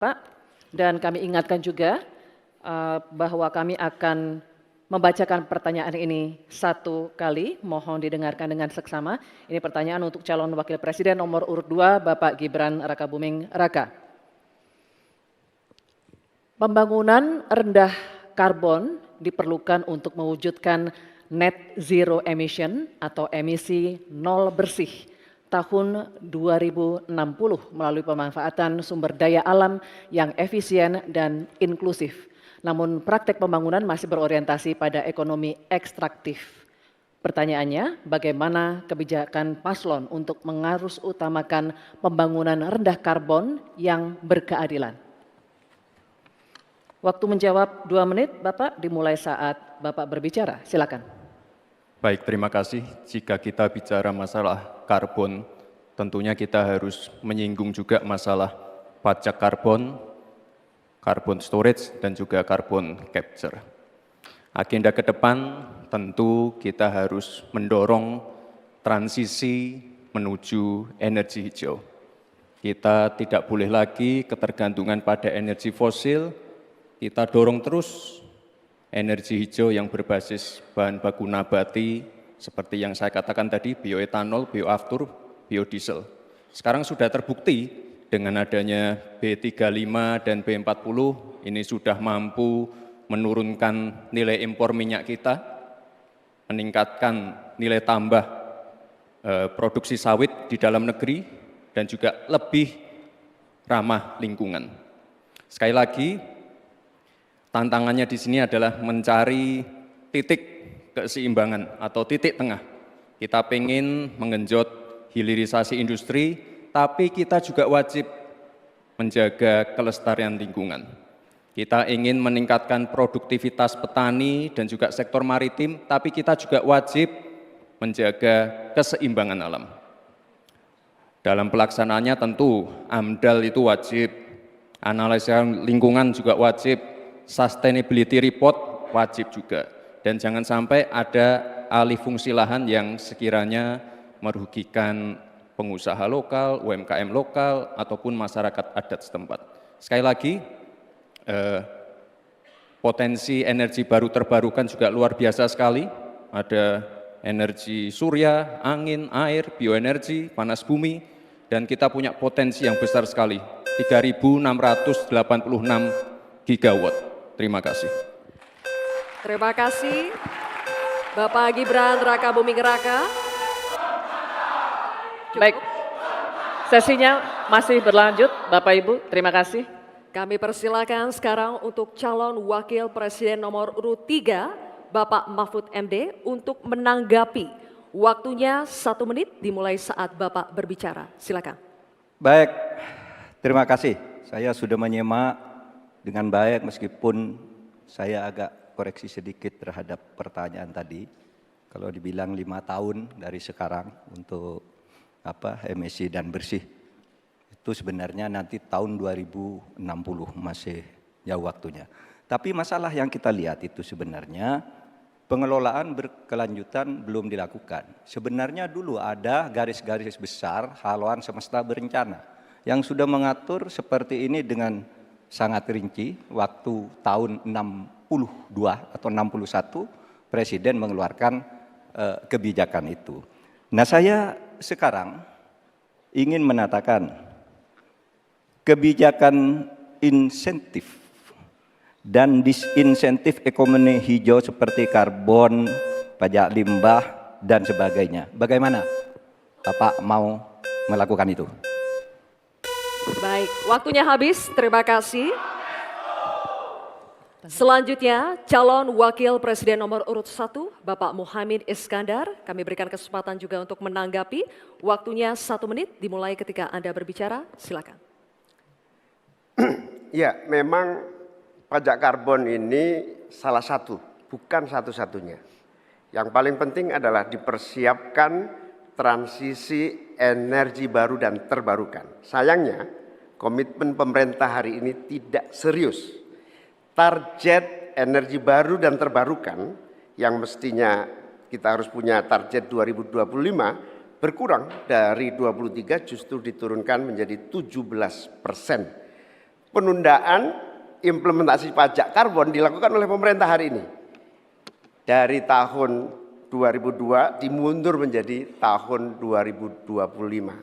Pak, dan kami ingatkan juga bahwa kami akan membacakan pertanyaan ini satu kali, mohon didengarkan dengan seksama. Ini pertanyaan untuk calon wakil presiden nomor urut 2, Bapak Gibran Rakabuming Raka. Pembangunan rendah karbon diperlukan untuk mewujudkan net zero emission atau emisi nol bersih tahun 2060 melalui pemanfaatan sumber daya alam yang efisien dan inklusif. Namun praktek pembangunan masih berorientasi pada ekonomi ekstraktif. Pertanyaannya, bagaimana kebijakan paslon untuk mengarus utamakan pembangunan rendah karbon yang berkeadilan? Waktu menjawab 2 menit, Bapak, dimulai saat Bapak berbicara. Silakan. Baik, terima kasih. Jika kita bicara masalah karbon, tentunya kita harus menyinggung juga masalah pajak karbon, carbon storage, dan juga carbon capture. Agenda ke depan tentu kita harus mendorong transisi menuju energi hijau. Kita tidak boleh lagi ketergantungan pada energi fosil, kita dorong terus energi hijau yang berbasis bahan baku nabati, seperti yang saya katakan tadi, bioetanol, bioaftur, biodiesel. Sekarang sudah terbukti dengan adanya B35 dan B40, ini sudah mampu menurunkan nilai impor minyak kita, meningkatkan nilai tambah produksi sawit di dalam negeri, dan juga lebih ramah lingkungan. Sekali lagi, tantangannya di sini adalah mencari titik keseimbangan atau titik tengah. Kita ingin menggenjot hilirisasi industri, tapi kita juga wajib menjaga kelestarian lingkungan. Kita ingin meningkatkan produktivitas petani dan juga sektor maritim, tapi kita juga wajib menjaga keseimbangan alam. Dalam pelaksanaannya tentu AMDAL itu wajib, analisa lingkungan juga wajib, sustainability report wajib juga, dan jangan sampai ada alih fungsi lahan yang sekiranya merugikan pengusaha lokal, UMKM lokal, ataupun masyarakat adat setempat. Sekali lagi, potensi energi baru terbarukan juga luar biasa sekali, ada energi surya, angin, air, bioenergi, panas bumi, dan kita punya potensi yang besar sekali, 3.686 gigawatt. Terima kasih. Terima kasih, Bapak Gibran Rakabuming Raka. Baik, sesinya masih berlanjut, Bapak Ibu. Terima kasih. Kami persilakan sekarang untuk calon wakil presiden nomor urut 3, Bapak Mahfud MD, untuk menanggapi. Waktunya 1 menit dimulai saat Bapak berbicara. Silakan. Baik, terima kasih. Saya sudah menyimak dengan baik meskipun saya agak koreksi sedikit terhadap pertanyaan tadi. Kalau dibilang 5 tahun dari sekarang untuk emisi dan bersih, itu sebenarnya nanti tahun 2060 masih jauh waktunya. Tapi masalah yang kita lihat itu sebenarnya pengelolaan berkelanjutan belum dilakukan. Sebenarnya dulu ada garis-garis besar haluan semesta berencana yang sudah mengatur seperti ini dengan sangat rinci. Waktu tahun 62 atau 61 Presiden mengeluarkan kebijakan itu. Nah, saya sekarang ingin menatakan kebijakan insentif dan disinsentif ekonomi hijau seperti karbon, pajak limbah, dan sebagainya. Bagaimana Bapak mau melakukan itu? Baik, waktunya habis. Terima kasih. Selanjutnya, calon wakil presiden nomor urut 1, Bapak Muhaimin Iskandar. Kami berikan kesempatan juga untuk menanggapi. Waktunya 1 menit dimulai ketika Anda berbicara. Silakan. Ya, memang pajak karbon ini salah satu, bukan satu-satunya. Yang paling penting adalah dipersiapkan transisi energi baru dan terbarukan. Sayangnya, komitmen pemerintah hari ini tidak serius. Target energi baru dan terbarukan yang mestinya kita harus punya target 2025 berkurang dari 23 justru diturunkan menjadi 17%. penundaan implementasi pajak karbon dilakukan oleh pemerintah hari ini. Dari tahun 2002 dimundur menjadi tahun 2025.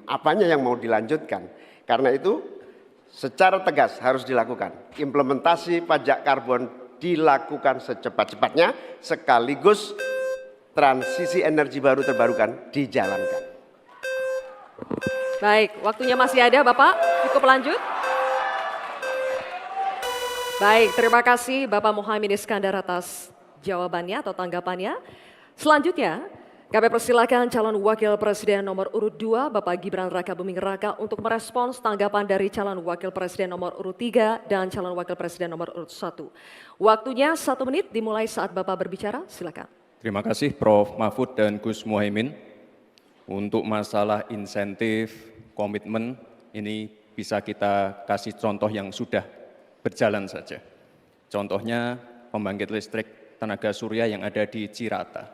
Apanya yang mau dilanjutkan? Karena itu secara tegas harus dilakukan. Implementasi pajak karbon dilakukan secepat-cepatnya sekaligus transisi energi baru terbarukan dijalankan. Baik, waktunya masih ada Bapak, cukup lanjut. Baik, terima kasih Bapak Muhaimin Iskandar atas jawabannya atau tanggapannya. Selanjutnya, kami persilakan calon wakil presiden nomor urut 2, Bapak Gibran Raka Buming Raka untuk merespons tanggapan dari calon wakil presiden nomor urut 3 dan calon wakil presiden nomor urut 1. Waktunya 1 menit dimulai saat Bapak berbicara, silakan. Terima kasih Prof. Mahfud dan Gus Muhaimin. Untuk masalah insentif, komitmen, ini bisa kita kasih contoh yang sudah berjalan saja. Contohnya pembangkit listrik tenaga surya yang ada di Cirata.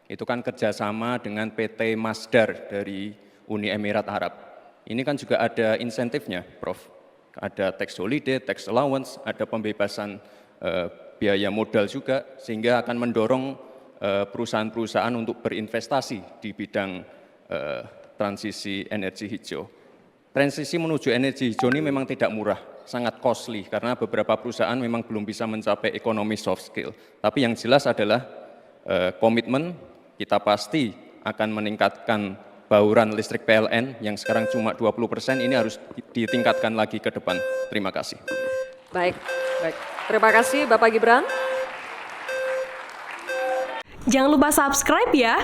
Itu kan kerjasama dengan PT Masdar dari Uni Emirat Arab. Ini kan juga ada insentifnya, Prof. Ada tax holiday, tax allowance, ada pembebasan biaya modal juga, sehingga akan mendorong perusahaan-perusahaan untuk berinvestasi di bidang transisi energi hijau. Transisi menuju energi hijau ini memang tidak murah, sangat costly, karena beberapa perusahaan memang belum bisa mencapai ekonomi soft skill. Tapi yang jelas adalah komitmen kita pasti akan meningkatkan bauran listrik PLN yang sekarang cuma 20%, ini harus ditingkatkan lagi ke depan. Terima kasih. Baik. Terima kasih Bapak Gibran. Jangan lupa subscribe ya.